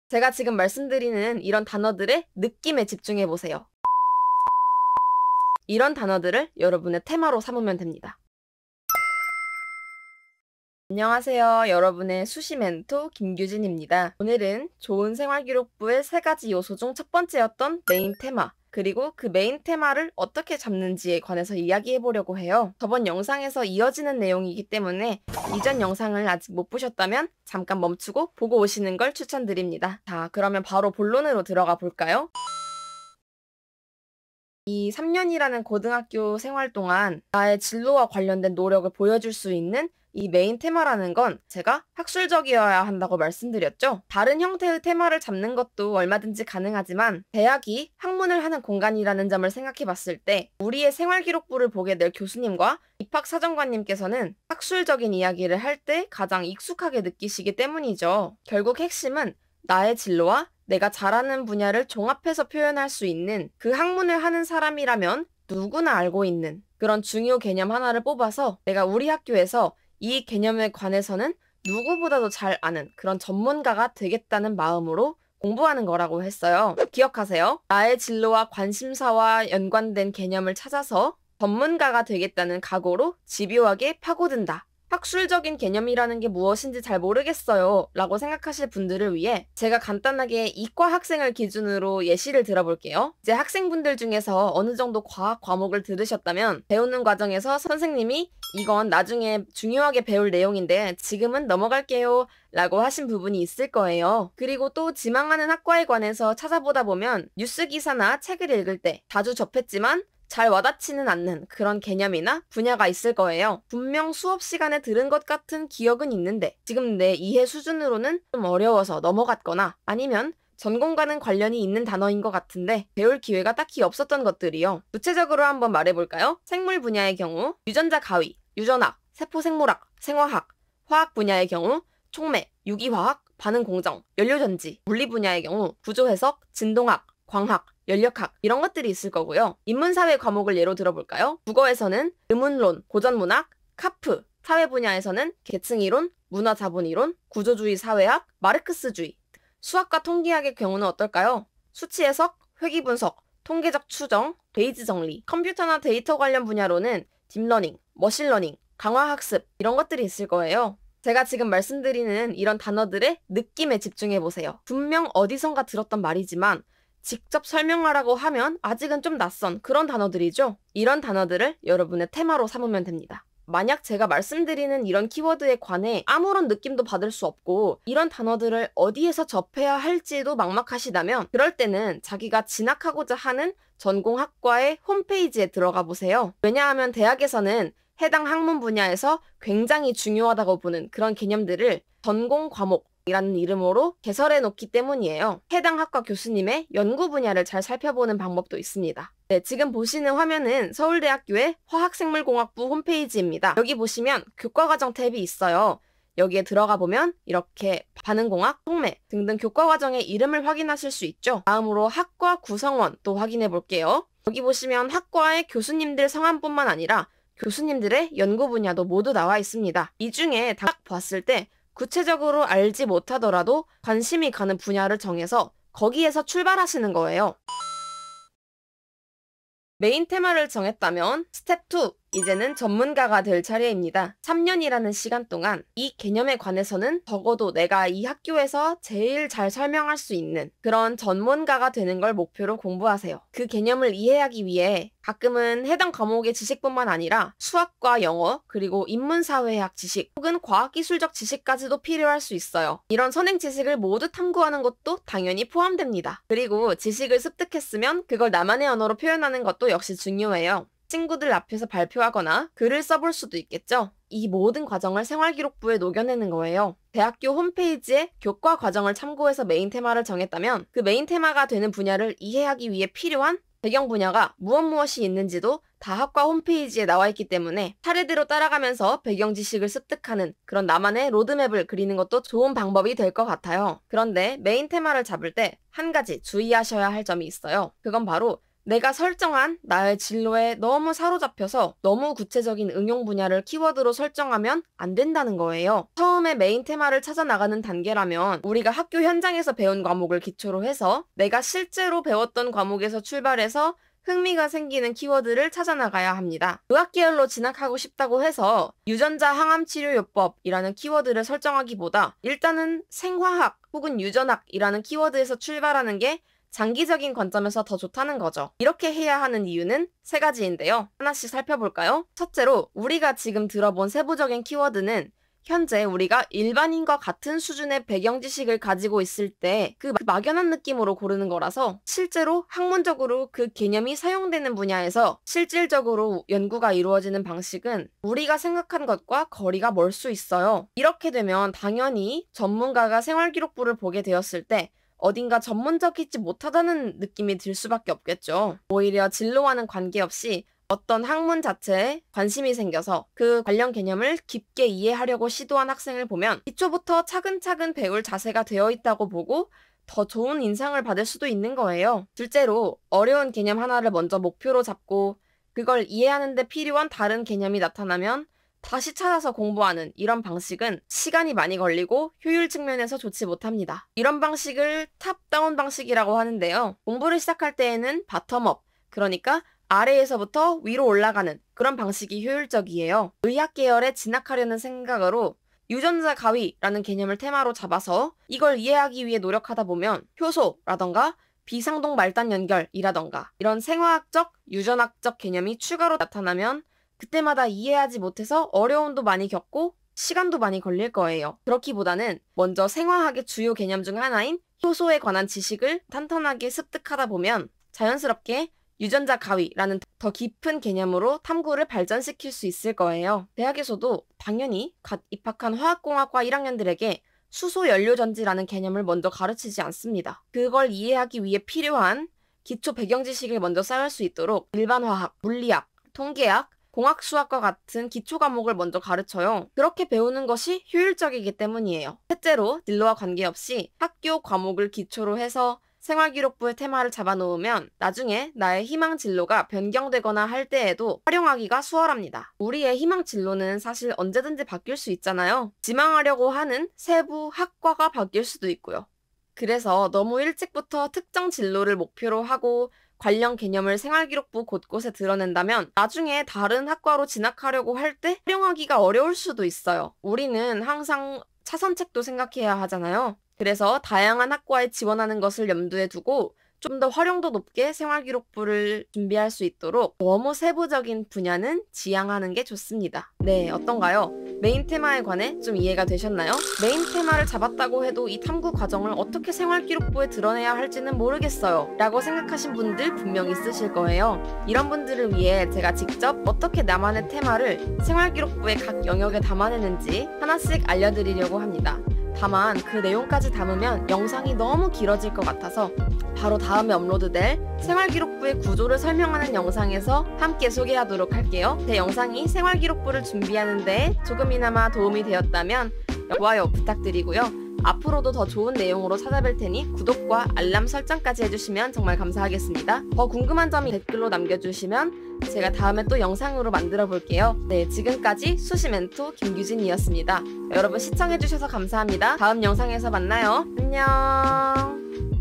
제가 지금 말씀드리는 이런 단어들의 느낌에 집중해 보세요. 이런 단어들을 여러분의 테마로 삼으면 됩니다. 안녕하세요. 여러분의 수시 멘토 김규진입니다. 오늘은 좋은 생활기록부의 3가지 요소 중 첫 번째였던 메인 테마, 그리고 그 메인 테마를 어떻게 잡는지에 관해서 이야기해 보려고 해요. 저번 영상에서 이어지는 내용이기 때문에 이전 영상을 아직 못 보셨다면 잠깐 멈추고 보고 오시는 걸 추천드립니다. 자, 그러면 바로 본론으로 들어가 볼까요? 이 3년이라는 고등학교 생활 동안 나의 진로와 관련된 노력을 보여줄 수 있는 이 메인 테마라는 건 제가 학술적이어야 한다고 말씀드렸죠. 다른 형태의 테마를 잡는 것도 얼마든지 가능하지만 대학이 학문을 하는 공간이라는 점을 생각해 봤을 때 우리의 생활기록부를 보게 될 교수님과 입학사정관님께서는 학술적인 이야기를 할 때 가장 익숙하게 느끼시기 때문이죠. 결국 핵심은 나의 진로와 내가 잘하는 분야를 종합해서 표현할 수 있는 그 학문을 하는 사람이라면 누구나 알고 있는 그런 중요 개념 하나를 뽑아서 내가 우리 학교에서 이 개념에 관해서는 누구보다도 잘 아는 그런 전문가가 되겠다는 마음으로 공부하는 거라고 했어요. 기억하세요. 나의 진로와 관심사와 연관된 개념을 찾아서 전문가가 되겠다는 각오로 집요하게 파고든다. 학술적인 개념이라는 게 무엇인지 잘 모르겠어요 라고 생각하실 분들을 위해 제가 간단하게 이과 학생을 기준으로 예시를 들어볼게요. 이제 학생분들 중에서 어느 정도 과학 과목을 들으셨다면 배우는 과정에서 선생님이 이건 나중에 중요하게 배울 내용인데 지금은 넘어갈게요 라고 하신 부분이 있을 거예요. 그리고 또 지망하는 학과에 관해서 찾아보다 보면 뉴스 기사나 책을 읽을 때 자주 접했지만 잘 와닿지는 않는 그런 개념이나 분야가 있을 거예요. 분명 수업 시간에 들은 것 같은 기억은 있는데 지금 내 이해 수준으로는 좀 어려워서 넘어갔거나 아니면 전공과는 관련이 있는 단어인 것 같은데 배울 기회가 딱히 없었던 것들이요. 구체적으로 한번 말해볼까요? 생물 분야의 경우 유전자 가위, 유전학, 세포생물학, 생화학, 화학 분야의 경우 촉매, 유기화학, 반응공정, 연료전지, 물리 분야의 경우 구조해석, 진동학, 광학, 연력학 이런 것들이 있을 거고요. 인문사회 과목을 예로 들어볼까요? 국어에서는 의문론, 고전문학, 카프, 사회 분야에서는 계층이론, 문화자본이론, 구조주의 사회학, 마르크스주의, 수학과 통계학의 경우는 어떨까요? 수치 해석, 회귀 분석, 통계적 추정, 베이지 정리, 컴퓨터나 데이터 관련 분야로는 딥러닝, 머신러닝, 강화학습 이런 것들이 있을 거예요. 제가 지금 말씀드리는 이런 단어들의 느낌에 집중해 보세요. 분명 어디선가 들었던 말이지만 직접 설명하라고 하면 아직은 좀 낯선 그런 단어들이죠. 이런 단어들을 여러분의 테마로 삼으면 됩니다. 만약 제가 말씀드리는 이런 키워드에 관해 아무런 느낌도 받을 수 없고 이런 단어들을 어디에서 접해야 할지도 막막하시다면 그럴 때는 자기가 진학하고자 하는 전공학과의 홈페이지에 들어가 보세요. 왜냐하면 대학에서는 해당 학문 분야에서 굉장히 중요하다고 보는 그런 개념들을 전공 과목 이라는 이름으로 개설해 놓기 때문이에요. 해당 학과 교수님의 연구 분야를 잘 살펴보는 방법도 있습니다. 네, 지금 보시는 화면은 서울대학교의 화학생물공학부 홈페이지입니다. 여기 보시면 교과과정 탭이 있어요. 여기에 들어가 보면 이렇게 반응공학, 촉매 등등 교과과정의 이름을 확인하실 수 있죠. 다음으로 학과 구성원 또 확인해 볼게요. 여기 보시면 학과의 교수님들 성함뿐만 아니라 교수님들의 연구 분야도 모두 나와 있습니다. 이 중에 딱 봤을 때 구체적으로 알지 못하더라도 관심이 가는 분야를 정해서 거기에서 출발하시는 거예요. 메인 테마를 정했다면 스텝 2, 이제는 전문가가 될 차례입니다. 3년이라는 시간 동안 이 개념에 관해서는 적어도 내가 이 학교에서 제일 잘 설명할 수 있는 그런 전문가가 되는 걸 목표로 공부하세요. 그 개념을 이해하기 위해 가끔은 해당 과목의 지식뿐만 아니라 수학과 영어, 그리고 인문사회학 지식 혹은 과학기술적 지식까지도 필요할 수 있어요. 이런 선행 지식을 모두 탐구하는 것도 당연히 포함됩니다. 그리고 지식을 습득했으면 그걸 나만의 언어로 표현하는 것도 역시 중요해요. 친구들 앞에서 발표하거나 글을 써볼 수도 있겠죠. 이 모든 과정을 생활기록부에 녹여내는 거예요. 대학교 홈페이지에 교과 과정을 참고해서 메인 테마를 정했다면 그 메인 테마가 되는 분야를 이해하기 위해 필요한 배경 분야가 무엇이 있는지도 다 학과 홈페이지에 나와 있기 때문에 차례대로 따라가면서 배경 지식을 습득하는 그런 나만의 로드맵을 그리는 것도 좋은 방법이 될 것 같아요. 그런데 메인 테마를 잡을 때 한 가지 주의하셔야 할 점이 있어요. 그건 바로 내가 설정한 나의 진로에 너무 사로잡혀서 너무 구체적인 응용 분야를 키워드로 설정하면 안 된다는 거예요. 처음에 메인 테마를 찾아 나가는 단계라면 우리가 학교 현장에서 배운 과목을 기초로 해서 내가 실제로 배웠던 과목에서 출발해서 흥미가 생기는 키워드를 찾아 나가야 합니다. 의학 계열로 진학하고 싶다고 해서 유전자 항암 치료요법이라는 키워드를 설정하기보다 일단은 생화학 혹은 유전학이라는 키워드에서 출발하는 게 장기적인 관점에서 더 좋다는 거죠. 이렇게 해야 하는 이유는 세 가지인데요. 하나씩 살펴볼까요? 첫째로 우리가 지금 들어본 세부적인 키워드는 현재 우리가 일반인과 같은 수준의 배경 지식을 가지고 있을 때 그 막연한 느낌으로 고르는 거라서 실제로 학문적으로 그 개념이 사용되는 분야에서 실질적으로 연구가 이루어지는 방식은 우리가 생각한 것과 거리가 멀 수 있어요. 이렇게 되면 당연히 전문가가 생활기록부를 보게 되었을 때 어딘가 전문적이지 못하다는 느낌이 들 수밖에 없겠죠. 오히려 진로와는 관계없이 어떤 학문 자체에 관심이 생겨서 그 관련 개념을 깊게 이해하려고 시도한 학생을 보면 기초부터 차근차근 배울 자세가 되어 있다고 보고 더 좋은 인상을 받을 수도 있는 거예요. 둘째로 어려운 개념 하나를 먼저 목표로 잡고 그걸 이해하는 데 필요한 다른 개념이 나타나면 다시 찾아서 공부하는 이런 방식은 시간이 많이 걸리고 효율 측면에서 좋지 못합니다. 이런 방식을 탑다운 방식이라고 하는데요. 공부를 시작할 때에는 바텀업, 그러니까 아래에서부터 위로 올라가는 그런 방식이 효율적이에요. 의학 계열에 진학하려는 생각으로 유전자 가위라는 개념을 테마로 잡아서 이걸 이해하기 위해 노력하다 보면 효소라던가 비상동 말단 연결이라던가 이런 생화학적, 유전학적 개념이 추가로 나타나면 그때마다 이해하지 못해서 어려움도 많이 겪고 시간도 많이 걸릴 거예요. 그렇기보다는 먼저 생화학의 주요 개념 중 하나인 효소에 관한 지식을 탄탄하게 습득하다 보면 자연스럽게 유전자 가위라는 더 깊은 개념으로 탐구를 발전시킬 수 있을 거예요. 대학에서도 당연히 갓 입학한 화학공학과 1학년들에게 수소 연료 전지라는 개념을 먼저 가르치지 않습니다. 그걸 이해하기 위해 필요한 기초 배경 지식을 먼저 쌓을 수 있도록 일반화학, 물리학, 통계학, 공학수학과 같은 기초 과목을 먼저 가르쳐요. 그렇게 배우는 것이 효율적이기 때문이에요. 셋째로 진로와 관계없이 학교 과목을 기초로 해서 생활기록부의 테마를 잡아놓으면 나중에 나의 희망 진로가 변경되거나 할 때에도 활용하기가 수월합니다. 우리의 희망 진로는 사실 언제든지 바뀔 수 있잖아요. 지망하려고 하는 세부 학과가 바뀔 수도 있고요. 그래서 너무 일찍부터 특정 진로를 목표로 하고 관련 개념을 생활기록부 곳곳에 드러낸다면 나중에 다른 학과로 진학하려고 할 때 활용하기가 어려울 수도 있어요. 우리는 항상 차선책도 생각해야 하잖아요. 그래서 다양한 학과에 지원하는 것을 염두에 두고 좀 더 활용도 높게 생활기록부를 준비할 수 있도록 너무 세부적인 분야는 지양하는 게 좋습니다. 네, 어떤가요? 메인 테마에 관해 좀 이해가 되셨나요? 메인 테마를 잡았다고 해도 이 탐구 과정을 어떻게 생활기록부에 드러내야 할지는 모르겠어요 라고 생각하신 분들 분명 있으실 거예요. 이런 분들을 위해 제가 직접 어떻게 나만의 테마를 생활기록부의 각 영역에 담아내는지 하나씩 알려드리려고 합니다. 다만 그 내용까지 담으면 영상이 너무 길어질 것 같아서 바로 다음에 업로드될 생활기록부의 구조를 설명하는 영상에서 함께 소개하도록 할게요. 제 영상이 생활기록부를 준비하는 데 조금이나마 도움이 되었다면 좋아요 부탁드리고요. 앞으로도 더 좋은 내용으로 찾아뵐 테니 구독과 알람 설정까지 해주시면 정말 감사하겠습니다. 더 궁금한 점이 댓글로 남겨주시면 제가 다음에 또 영상으로 만들어 볼게요. 네, 지금까지 수시멘토 김규진이었습니다. 여러분 시청해주셔서 감사합니다. 다음 영상에서 만나요. 안녕.